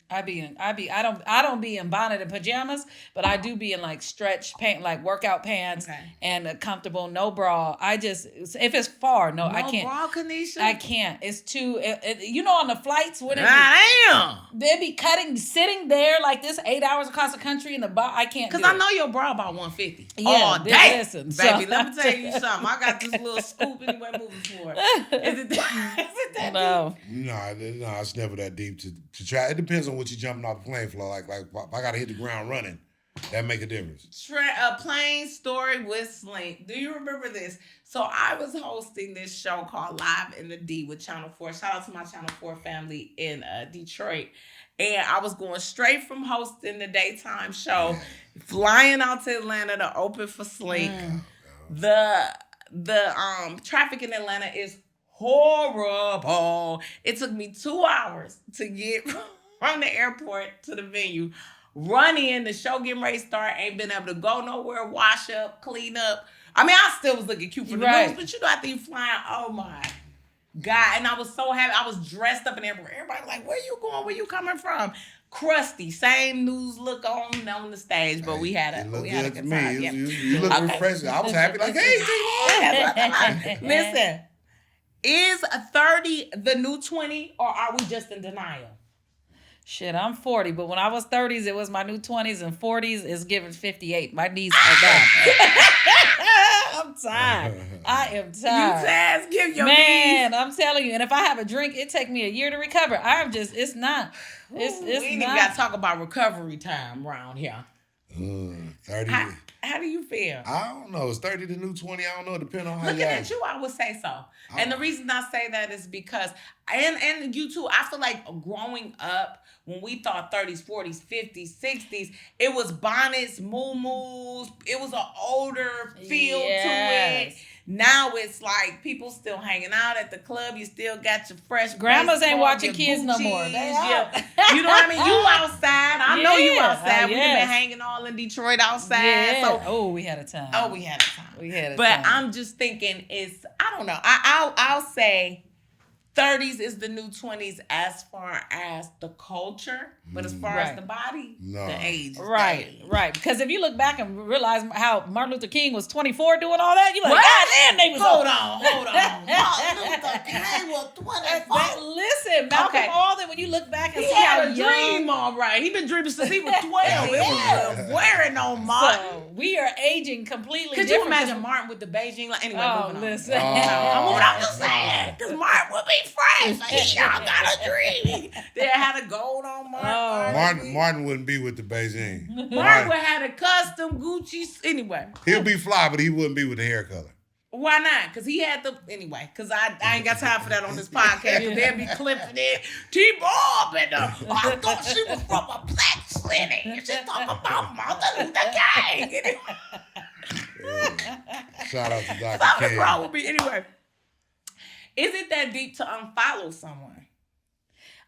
I don't be in bonnet and pajamas, but I do be in like stretch pants, like workout pants, and a comfortable, no bra. If it's far, no, I can't. No bra, Kanisha? I can't. It's too, you know, on the flights, when they be sitting there like this 8 hours across the country in the bar. I can't. Because I know your bra about 150. Yeah, all day. Listen, baby, let me tell you something. I got this little scoop anyway moving forward. Is it that no. deep? No, it's never that deep to try. It depends on what you're jumping off the plane for. Like if I gotta hit the ground running, that make a difference. A plane story with Slink. Do you remember this? So I was hosting this show called Live in the D with Channel 4. Shout out to my Channel 4 family in Detroit. And I was going straight from hosting the daytime show, flying out to Atlanta to open for Slink. The traffic in Atlanta is horrible. It took me 2 hours to get from the airport to the venue. Run in, the show getting ready to start, ain't been able to go nowhere, wash up, clean up. I mean, I still was looking cute for the news, but you know, after you flying, oh my God. And I was so happy. I was dressed up in everywhere. Everybody was like, where you going? Where you coming from? Crusty, same news look on the stage, but we had a good time. You look refreshing. I was happy, like, hey, listen, is 30 the new 20, or are we just in denial? Shit, I'm 40, but when I was 30s, it was my new 20s, and 40s is giving 58. My knees are bad. I'm tired. I am tired. You give your Man, I'm telling you. And if I have a drink, it take me a year to recover. It's not. It's we ain't even got to talk about recovery time around here. 30. How do you feel? I don't know. It's 30 the new 20. I don't know. Depending on how Looking at you, I would say so. And the reason I say that is because, and you too, I feel like growing up, when we thought 30s, 40s, 50s, 60s, it was bonnets, moo-moos. It was an older feel to it. Now it's like people still hanging out at the club. You still got your fresh grandmas baseball, ain't watching your kids no more. You know what I mean? You outside. I know you outside. We've been hanging all in Detroit outside. Yeah. So, we had a time. But I'm just thinking I don't know. I'll say 30s is the new 20s as far as the culture, but as far as the body, the age. Right. Because if you look back and realize how Martin Luther King was 24 doing all that, you're like, what? God damn, they was Hold on. Martin Luther King was 24. Listen, Malcolm Alden, when you look back and he see had how a young, dream, all right. He been dreaming since he was 12. It was wearing on Martin. So we are aging completely Could different. you imagine Martin with the Beijing? Anyway, moving on. Listen. I'm just saying, because Martin would be fresh. Like, y'all got a dream. They had a gold on Martin. Martin wouldn't be with the Beijing. Martin would have a custom Gucci. Anyway. He'll be fly, but he wouldn't be with the hair color. Why not? Because he had because I ain't got time for that on this podcast. Because they'll be clipping it. T-Barb and I thought she was from a black city. She's talking about Martin Luther King. Shout out to Dr. Something's King. wrong with me. Anyway. Is it that deep to unfollow someone?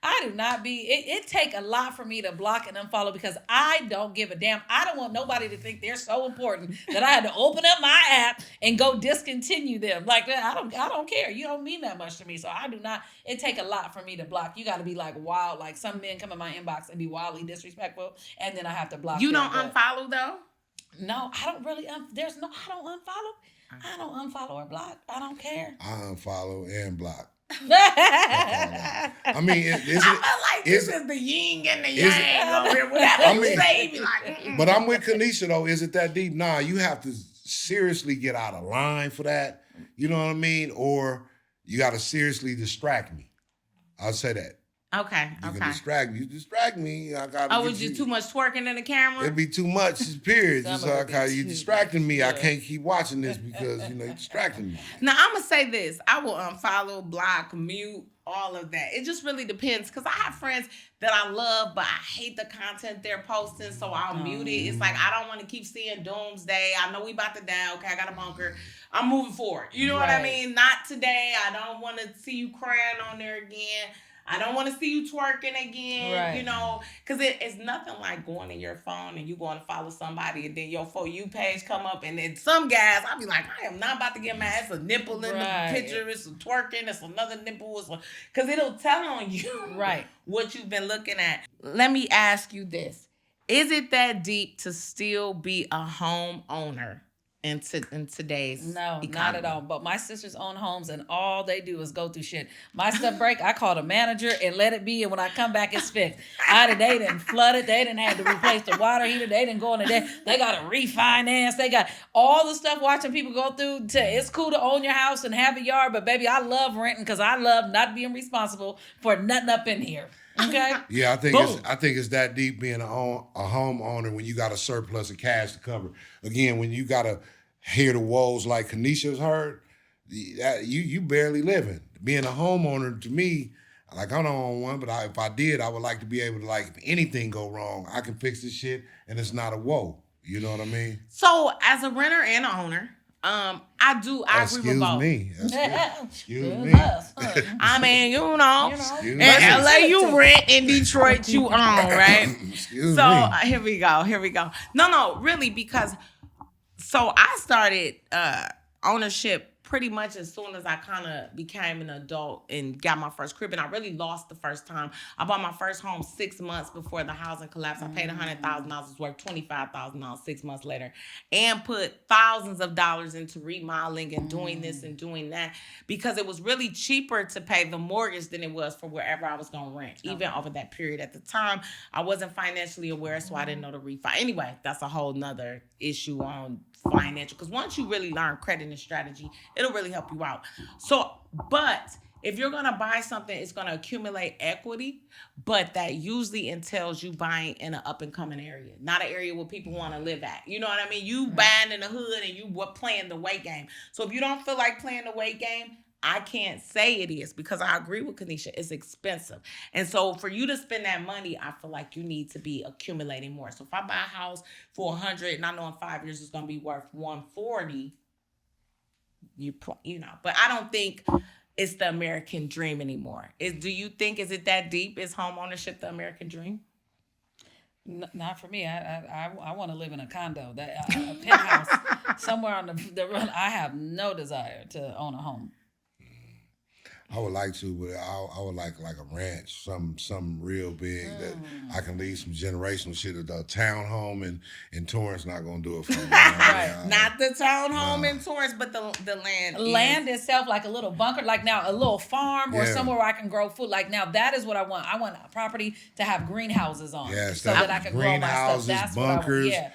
I do not be. It take a lot for me to block and unfollow because I don't give a damn. I don't want nobody to think they're so important that I had to open up my app and go discontinue them. Like I don't care. You don't mean that much to me. So I do not. It take a lot for me to block. You got to be like wild. Like some men come in my inbox and be wildly disrespectful, and then I have to block. You them, don't unfollow though? No, I don't really. I don't unfollow. I don't unfollow or block. I don't care. I unfollow and block. I mean, this is the yin and the yang over here. Whatever you say, be like, But I'm with Kanisha though. Is it that deep? Nah, you have to seriously get out of line for that. You know what I mean? Or you got to seriously distract me. I'll say that. Okay. You Okay. can distract me. You distract me. I gotta. Oh, it's just too much twerking in the camera. It'd be too much. Period. Some Just of it be you too distracting me. I much. can't keep watching this because you're distracting me. Now I'm gonna say this: I will unfollow, block, mute, all of that. It just really depends because I have friends that I love, but I hate the content they're posting, so I'll mute it. It's like I don't want to keep seeing doomsday. I know we about to die. Okay, I got a bunker. I'm moving forward. You know what I mean? Not today. I don't want to see you crying on there again. I don't want to see you twerking again, you know, because it's nothing like going in your phone and you going to follow somebody and then your For You page come up and then some guys, I'll be like, I am not about to get mad. It's a nipple in the picture. It's a twerking. It's another nipple. Because it'll tell on you what you've been looking at. Let me ask you this. Is it that deep to still be a homeowner? In today's economy. Not at all. But my sisters own homes and all they do is go through shit. My stuff break, I call the manager and let it be, and when I come back, it's fixed. They didn't flood it. They didn't have to replace the water heater. They didn't go in the day. They got to refinance. They got all the stuff watching people go through. It's cool to own your house and have a yard, but baby, I love renting because I love not being responsible for nothing up in here. Okay. Yeah, I think it's that deep being a homeowner when you got a surplus of cash to cover. Again, when you gotta hear the woes like Kanisha's heard, you barely living. Being a homeowner to me, like I don't own one, but if I did, I would like to be able to if anything go wrong, I can fix this shit and it's not a woe. You know what I mean? So as a renter and an owner, I agree with both. Excuse me. I mean, you know, in me. LA you rent, in Detroit you own, right? Excuse so me. Here we go. No, really, because so I started ownership pretty much as soon as I kind of became an adult and got my first crib. And I really lost the first time. I bought my first home 6 months before the housing collapse. I paid $100,000. It's worth $25,000 6 months later. And put thousands of dollars into remodeling and doing this and doing that. Because it was really cheaper to pay the mortgage than it was for wherever I was going to rent. Even over that period. At the time, I wasn't financially aware, so I didn't know the refi. Anyway, that's a whole nother issue on financial, because once you really learn credit and strategy, it'll really help you out. So, but if you're gonna buy something, it's gonna accumulate equity, but that usually entails you buying in an up and coming area, not an area where people want to live at. You know what I mean? You buying in the hood and you playing the weight game. So if you don't feel like playing the weight game, I can't say it is, because I agree with Kanisha. It's expensive. And so for you to spend that money, I feel like you need to be accumulating more. So if I buy a house for $100 and I know in 5 years it's going to be worth $140, you know, but I don't think it's the American dream anymore. Do you think, is it that deep? Is home ownership the American dream? Not for me. I want to live in a condo, a penthouse somewhere on the run. I have no desire to own a home. I would like to, but I would like a ranch, something real big that I can leave some generational shit. A townhome in Torrance not gonna do it for me. Right. Not the townhome in Torrance, but the land. Land itself, like a little bunker, like now a little farm or somewhere where I can grow food. Like now that is what I want. I want a property to have greenhouses on, so that I can grow my stuff. That's bunkers, what I want.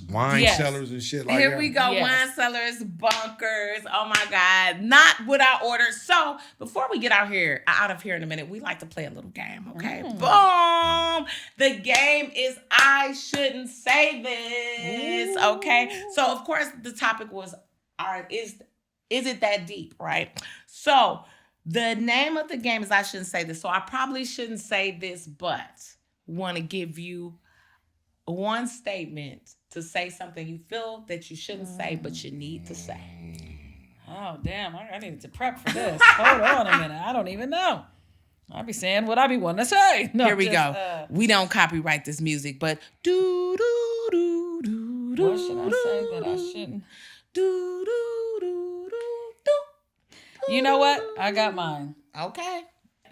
Wine cellars and shit like that. Here we go, wine cellars, bunkers. Oh my God, not what I ordered. So before we get out of here in a minute, we like to play a little game, okay? Boom! The game is I shouldn't say this, okay? So of course the topic was, is it that deep, right? So the name of the game is I shouldn't say this. So I probably shouldn't say this, but want to give you one statement to say something you feel that you shouldn't say, but you need to say. Oh, damn. I needed to prep for this. Hold on a minute. I don't even know. I'll be saying what I be wanting to say. No, here we go. We don't copyright this music, but do do do do do. What should I say that I shouldn't? Do do do do do. You know what? I got mine. Okay.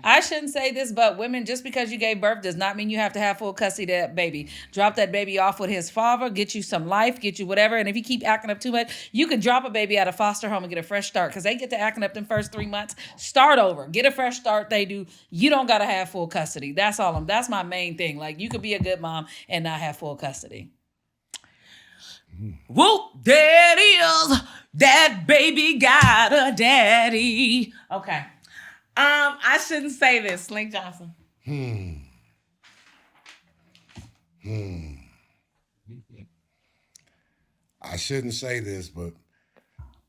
I shouldn't say this, but women, just because you gave birth does not mean you have to have full custody of that baby. Drop that baby off with his father, get you some life, get you whatever. And if you keep acting up too much, you can drop a baby out of foster home and get a fresh start, because they get to acting up them first 3 months. Start over. Get a fresh start. They do. You don't got to have full custody. That's all. That's my main thing. Like, you could be a good mom and not have full custody. Whoop, there it is. That baby got a daddy. Okay. I shouldn't say this, Slink Johnson. I shouldn't say this, but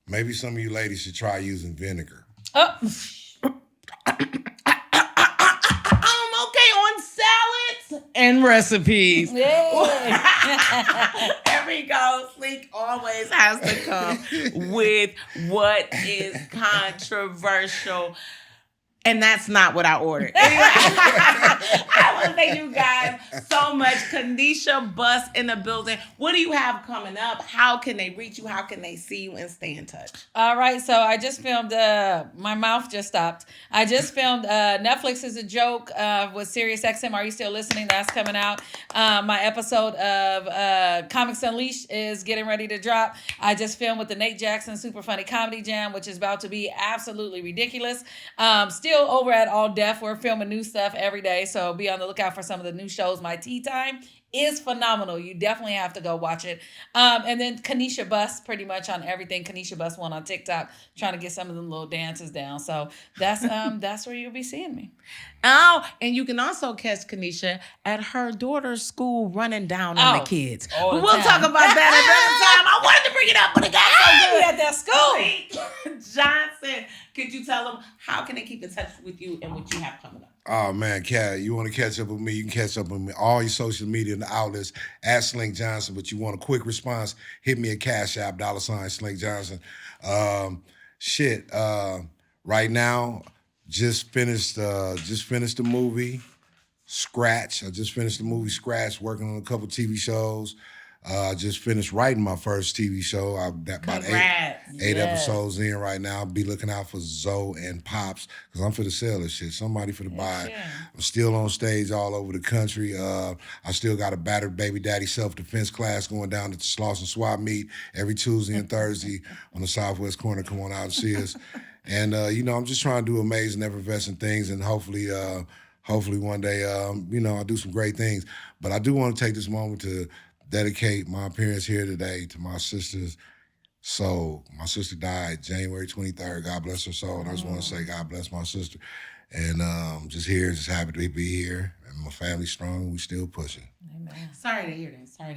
maybe some of you ladies should try using vinegar. I'm okay on salads and recipes. Yeah. There we go. Slink always has to come with what is controversial. And that's not what I ordered. Anyway, I want to thank you guys so much. Kanisha Bus in the building. What do you have coming up? How can they reach you? How can they see you and stay in touch? All right, so I just filmed, my mouth just stopped. I just filmed Netflix is a Joke with SiriusXM. Are you still listening? That's coming out. My episode of Comics Unleashed is getting ready to drop. I just filmed with the Nate Jackson Super Funny Comedy Jam, which is about to be absolutely ridiculous. Still over at All Def. We're filming new stuff every day, so be on the lookout for some of the new shows. My Tea Time is phenomenal. You definitely have to go watch it. And then Kanisha Bus, pretty much on everything. Kanisha Bus 1 on TikTok, trying to get some of them little dances down. So that's where you'll be seeing me. Oh, and you can also catch Kanisha at her daughter's school running down on the kids. But we'll talk about that another time. I wanted to bring it up, but it got so good. At that school. Johnson, could you tell them how can they keep in touch with you and what you have coming up? Oh, man, Kat, you want to catch up with me, you can catch up with me. All your social media and the outlets at Slink Johnson, but you want a quick response, hit me at Cash App, $Slink Johnson. Right now, just finished the movie Scratch. I just finished the movie Scratch, working on a couple TV shows. Just finished writing my first TV show. I've got about eight episodes in right now. Be looking out for Zoe and Pops, because I'm for the sell this shit. Somebody for the buy. Yeah. I'm still on stage all over the country. I still got a battered baby daddy self-defense class going down at the Slauson Swap Meet every Tuesday and Thursday on the Southwest corner. Come on out and see us. And, I'm just trying to do amazing, effervescent things, and hopefully one day, I'll do some great things. But I do want to take this moment to dedicate my appearance here today to my sister's soul. My sister died January 23rd. God bless her soul. And I just want to say God bless my sister. And just happy to be here. And my family's strong. We still pushing. Amen. Sorry to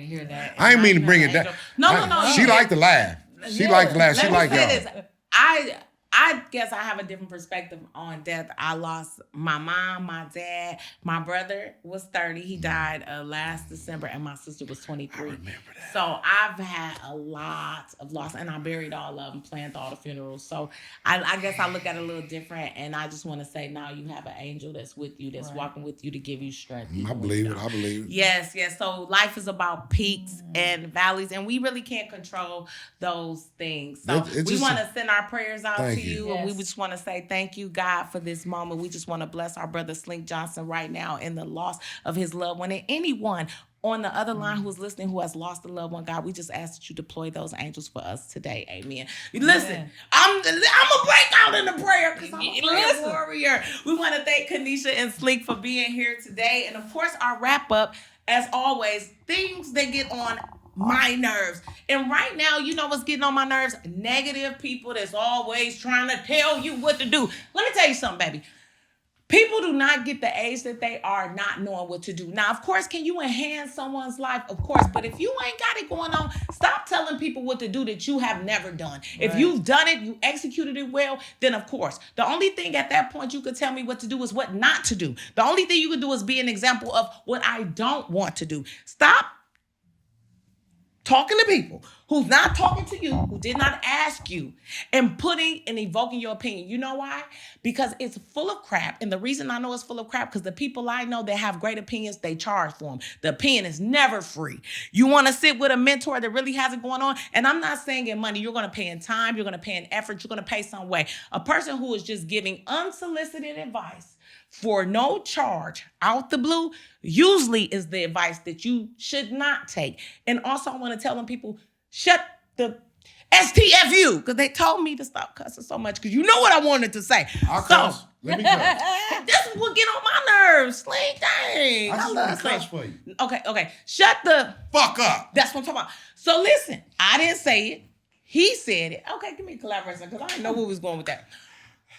hear that. I ain't mean to bring it down. No. She liked to laugh. She liked to laugh. She liked y'all. I guess I have a different perspective on death. I lost my mom, my dad, my brother was 30. He died last December, and my sister was 23. I remember that. So I've had a lot of loss, and I buried all of them, planned all the funerals. So I guess I look at it a little different, and I just want to say now you have an angel that's with you, that's walking with you to give you strength. I believe it. Yes. So life is about peaks and valleys, and we really can't control those things. So we want to send our prayers out to you, and we just want to say thank you, God, for this moment. We just want to bless our brother Slink Johnson right now in the loss of his loved one, and anyone on the other line who's listening who has lost a loved one. God, we just ask that you deploy those angels for us today. Amen. Listen, I'm gonna break out in the prayer because I'm a prayer warrior. We want to thank Kanisha and Slink for being here today, and of course our wrap up, as always, things that get on my nerves. And right now, you know what's getting on my nerves? Negative people that's always trying to tell you what to do. Let me tell you something, baby. People do not get the age that they are not knowing what to do. Now, of course, can you enhance someone's life? Of course. But if you ain't got it going on, stop telling people what to do that you have never done. Right. If you've done it, you executed it well, then of course. The only thing at that point you could tell me what to do is what not to do. The only thing you could do is be an example of what I don't want to do. Stop talking to people who's not talking to you, who did not ask you, and putting and evoking your opinion. You know why? Because it's full of crap. And the reason I know it's full of crap, because the people I know that have great opinions, they charge for them. The opinion is never free. You want to sit with a mentor that really has it going on, and I'm not saying in money. You're going to pay in time. You're going to pay in effort. You're going to pay some way. A person who is just giving unsolicited advice for no charge out the blue usually is the advice that you should not take. And also I want to tell them people, shut the STFU, because they told me to stop cussing so much because you know what I wanted to say. I'll cuss. Let me cuss. This is what get on my nerves. Slink, dang. I just want to cuss for you. Okay. Shut the fuck up. That's what I'm talking about. So listen, I didn't say it. He said it. Okay, give me a collaboration because I didn't know where we was going with that.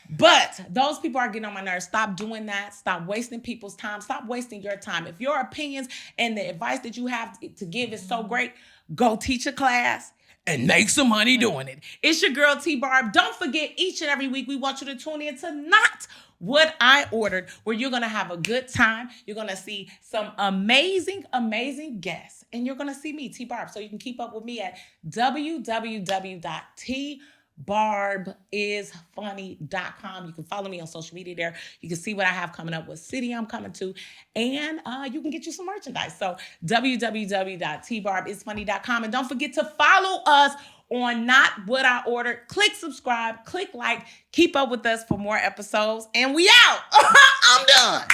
But those people are getting on my nerves. Stop doing that. Stop wasting people's time. Stop wasting your time. If your opinions and the advice that you have to give is so great, go teach a class and make some money doing it. It's your girl T Barb. Don't forget, each and every week we want you to tune in to Not What I Ordered, where you're going to have a good time. You're going to see some amazing, amazing guests. And you're going to see me, T Barb. So you can keep up with me at www.tbarbisfunny.com. You can follow me on social media there. You can see what I have coming up, what city I'm coming to, and you can get you some merchandise. So www.tbarbisfunny.com. And don't forget to follow us on Not What I Ordered. Click subscribe, click like, keep up with us for more episodes, and we out. I'm done.